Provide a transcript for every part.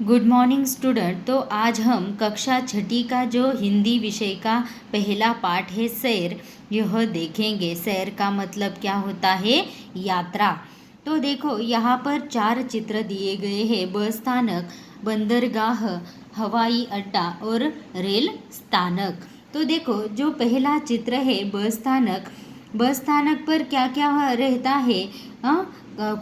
Good morning student. तो आज हम कक्षा छठी का जो हिंदी विषय का पहला पाठ है सैर, यह देखेंगे। सैर का मतलब क्या होता है? यात्रा। तो देखो यहाँ पर 4 चित्र दिए गए हैं। बस स्थानक, बंदरगाह, हवाई अड्डा और रेल स्थानक। तो देखो जो पहला चित्र है बस स्थानक, बस स्थानक पर क्या क्या रहता है?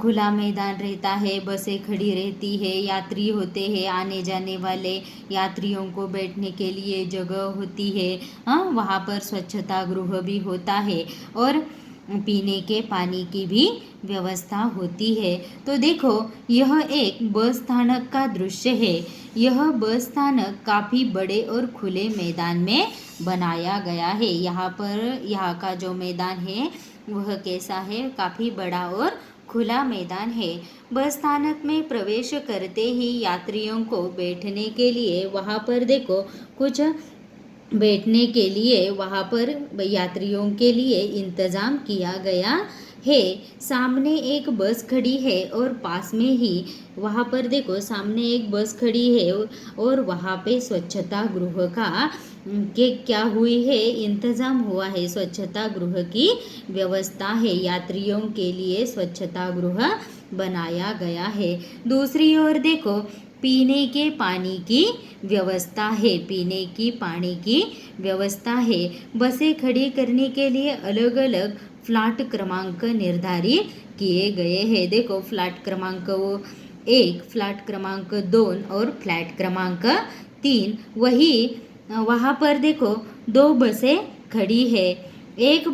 खुला मैदान रहता है, बसें खड़ी रहती है, यात्री होते हैं, आने जाने वाले यात्रियों को बैठने के लिए जगह होती है। वहाँ पर स्वच्छता गृह भी होता है और पीने के पानी की भी व्यवस्था होती है। तो देखो यह एक बस स्थानक का दृश्य है। यह बस स्थानक काफ़ी बड़े और खुले मैदान में बनाया गया है। यहाँ का जो मैदान है वह कैसा है? काफ़ी बड़ा और खुला मैदान है। बस स्थानक में प्रवेश करते ही यात्रियों को बैठने के लिए वहाँ पर देखो कुछ बैठने के लिए वहाँ पर यात्रियों के लिए इंतज़ाम किया गया है। सामने एक बस खड़ी है और पास में ही वहाँ पर देखो सामने एक बस खड़ी है और वहाँ पे स्वच्छता गृह का क्या हुई है? इंतज़ाम हुआ है। स्वच्छता गृह की व्यवस्था है। यात्रियों के लिए स्वच्छता गृह बनाया गया है। दूसरी ओर देखो पीने के पानी की व्यवस्था है। पीने की पानी की व्यवस्था है। बसें खड़ी करने के लिए अलग अलग फ्लैट क्रमांक निर्धारित किए गए हैं। देखो फ्लैट क्रमांक 1, फ्लैट क्रमांक 2 और फ्लैट क्रमांक 3। वहाँ पर देखो 2 बसें खड़ी है। एक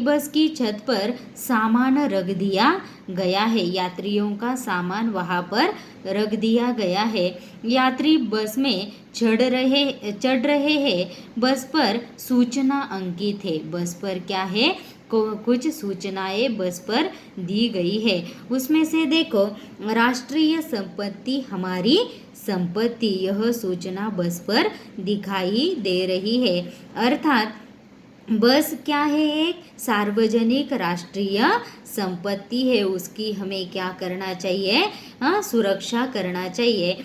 बस की छत पर सामान रख दिया गया है। यात्रियों का सामान वहाँ पर रख दिया गया है। यात्री बस में चढ़ रहे हैं। बस पर सूचना अंकित है। बस पर क्या है? कुछ सूचनाएं बस पर दी गई है। उसमें से देखो राष्ट्रीय संपत्ति हमारी संपत्ति, यह सूचना बस पर दिखाई दे रही है। अर्थात बस क्या है? एक सार्वजनिक राष्ट्रीय संपत्ति है। उसकी हमें क्या करना चाहिए? सुरक्षा करना चाहिए।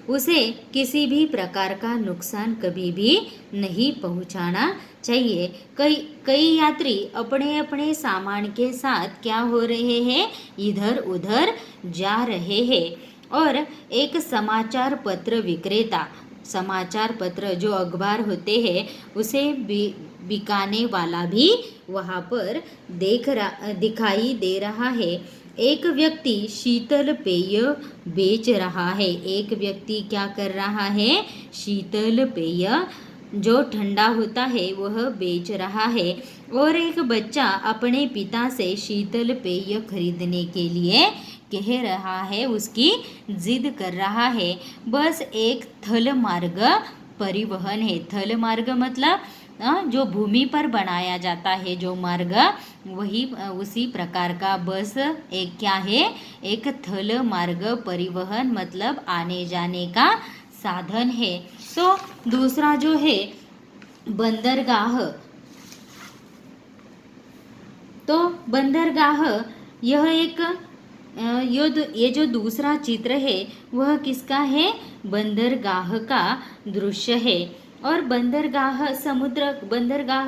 उसे किसी भी प्रकार का नुकसान कभी भी नहीं पहुंचाना चाहिए। कई यात्री अपने अपने सामान के साथ क्या हो रहे हैं? इधर उधर जा रहे हैं। और एक समाचार पत्र विक्रेता, समाचार पत्र जो अखबार होते हैं उसे बिकाने वाला भी वहाँ पर दिखाई दे रहा है। एक व्यक्ति शीतल पेय बेच रहा है। एक व्यक्ति क्या कर रहा है? शीतल पेय जो ठंडा होता है वह बेच रहा है। और एक बच्चा अपने पिता से शीतल पेय खरीदने के लिए कह रहा है, उसकी जिद कर रहा है। बस एक थल मार्ग परिवहन है। थल मार्ग मतलब जो भूमि पर बनाया जाता है जो मार्ग, वही उसी प्रकार का बस एक क्या है? एक थल मार्ग परिवहन मतलब आने जाने का साधन है। तो दूसरा जो है बंदरगाह। तो बंदरगाह यह एक ये जो दूसरा चित्र है वह किसका है? बंदरगाह का दृश्य है। और बंदरगाह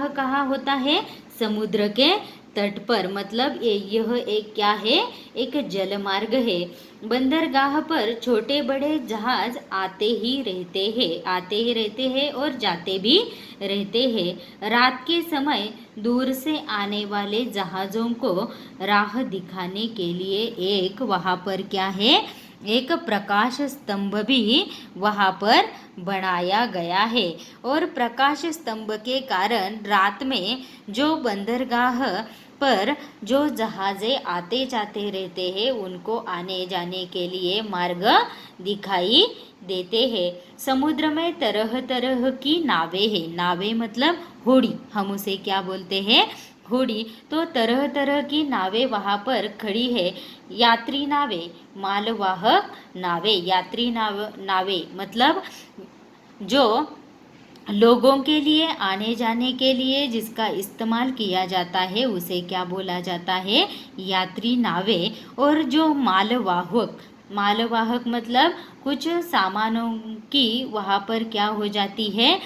कहाँ होता है? समुद्र के तट पर। मतलब यह एक क्या है? एक जलमार्ग है। बंदरगाह पर छोटे बड़े जहाज आते ही रहते हैं और जाते भी रहते हैं। रात के समय दूर से आने वाले जहाज़ों को राह दिखाने के लिए एक वहाँ पर क्या है? एक प्रकाश स्तंभ भी वहाँ पर बनाया गया है। और प्रकाश स्तंभ के कारण रात में जो बंदरगाह पर जो जहाज़ें आते जाते रहते हैं उनको आने जाने के लिए मार्ग दिखाई देते हैं। समुद्र में तरह तरह की नावें हैं। नावें मतलब होड़ी, हम उसे क्या बोलते हैं? होड़ी। तो तरह तरह की नावें वहाँ पर खड़ी है। यात्री नावें, मालवाहक नावें। यात्री नावें मतलब जो लोगों के लिए आने जाने के लिए जिसका इस्तेमाल किया जाता है उसे क्या बोला जाता है? यात्री नावें। और जो मालवाहक मालवाहक मतलब कुछ सामानों की वहाँ पर क्या हो जाती है,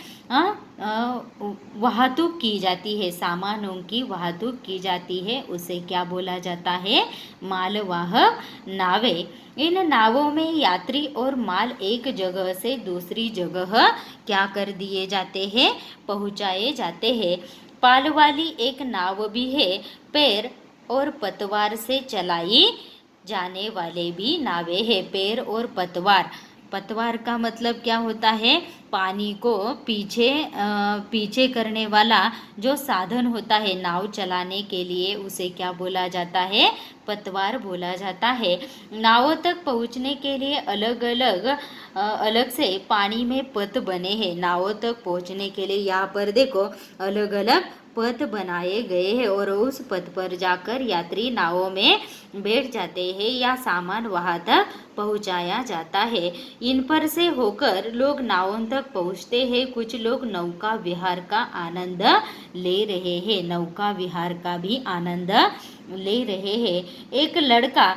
वाहतूक की जाती है, सामानों की वाहतूक की जाती है, उसे क्या बोला जाता है, मालवाहक नावें। इन नावों में यात्री और माल एक जगह से दूसरी जगह क्या कर दिए जाते हैं, पहुँचाए जाते हैं। पाल वाली एक नाव भी है, पैर और पतवार से चलाई जाने वाले भी नावें हैं। पैर और पतवार, पतवार का मतलब क्या होता है, पानी को पीछे करने वाला जो साधन होता है नाव चलाने के लिए, उसे क्या बोला जाता है, पतवार बोला जाता है। नावों तक पहुंचने के लिए अलग से पानी में पथ बने हैं। नावों तक पहुंचने के लिए यहाँ पर देखो अलग अलग पथ बनाए गए हैं और उस पथ पर जाकर यात्री नावों में बैठ जाते हैं या सामान वहां तक पहुंचाया जाता है। इन पर से होकर लोग नावों तक पहुंचते हैं। कुछ लोग नौका विहार का आनंद ले रहे हैं, नौका विहार का भी आनंद ले रहे हैं। एक लड़का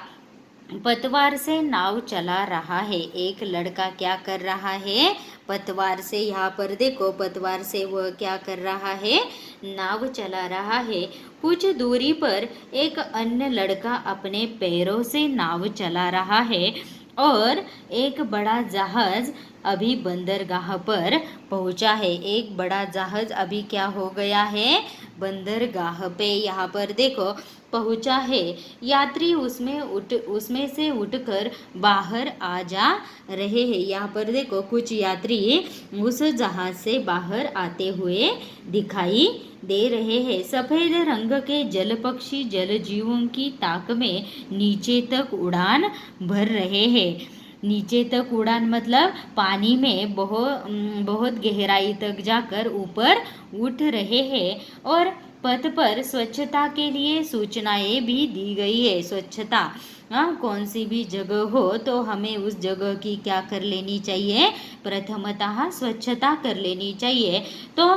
पतवार से नाव चला रहा है। एक लड़का क्या कर रहा है, पतवार से, यहाँ पर देखो पतवार से वह क्या कर रहा है, नाव चला रहा है। कुछ दूरी पर एक अन्य लड़का अपने पैरों से नाव चला रहा है और एक बड़ा जहाज अभी बंदरगाह पर पहुंचा है। एक बड़ा जहाज अभी क्या हो गया है, बंदरगाह पे यहाँ पर देखो पहुंचा है। यात्री उसमें से उठकर बाहर आ जा रहे हैं। यहाँ पर देखो कुछ यात्री उस जहाज से बाहर आते हुए दिखाई दे रहे हैं। सफेद रंग के जल पक्षी जल जीवों की ताक में नीचे तक उड़ान भर रहे हैं। नीचे तक उड़ान मतलब पानी में बहुत गहराई तक जाकर ऊपर उठ रहे हैं। और पथ पर स्वच्छता के लिए सूचनाएं भी दी गई है। स्वच्छता, कौन सी भी जगह हो तो हमें उस जगह की क्या कर लेनी चाहिए, प्रथमतः स्वच्छता कर लेनी चाहिए। तो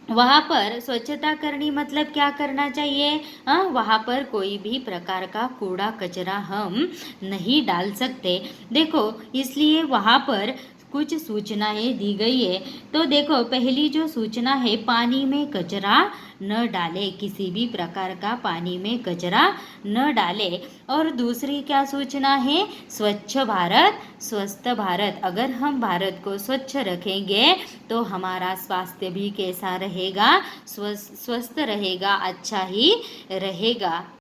वहाँ पर स्वच्छता करनी मतलब क्या करना चाहिए, वहाँ पर कोई भी प्रकार का कूड़ा कचरा हम नहीं डाल सकते। देखो इसलिए वहाँ पर कुछ सूचनाएं दी गई है। तो देखो पहली जो सूचना है, पानी में कचरा न डाले, किसी भी प्रकार का पानी में कचरा न डाले। और दूसरी क्या सूचना है, स्वच्छ भारत स्वस्थ भारत। अगर हम भारत को स्वच्छ रखेंगे तो हमारा स्वास्थ्य भी कैसा रहेगा, स्वस्थ रहेगा, अच्छा ही रहेगा।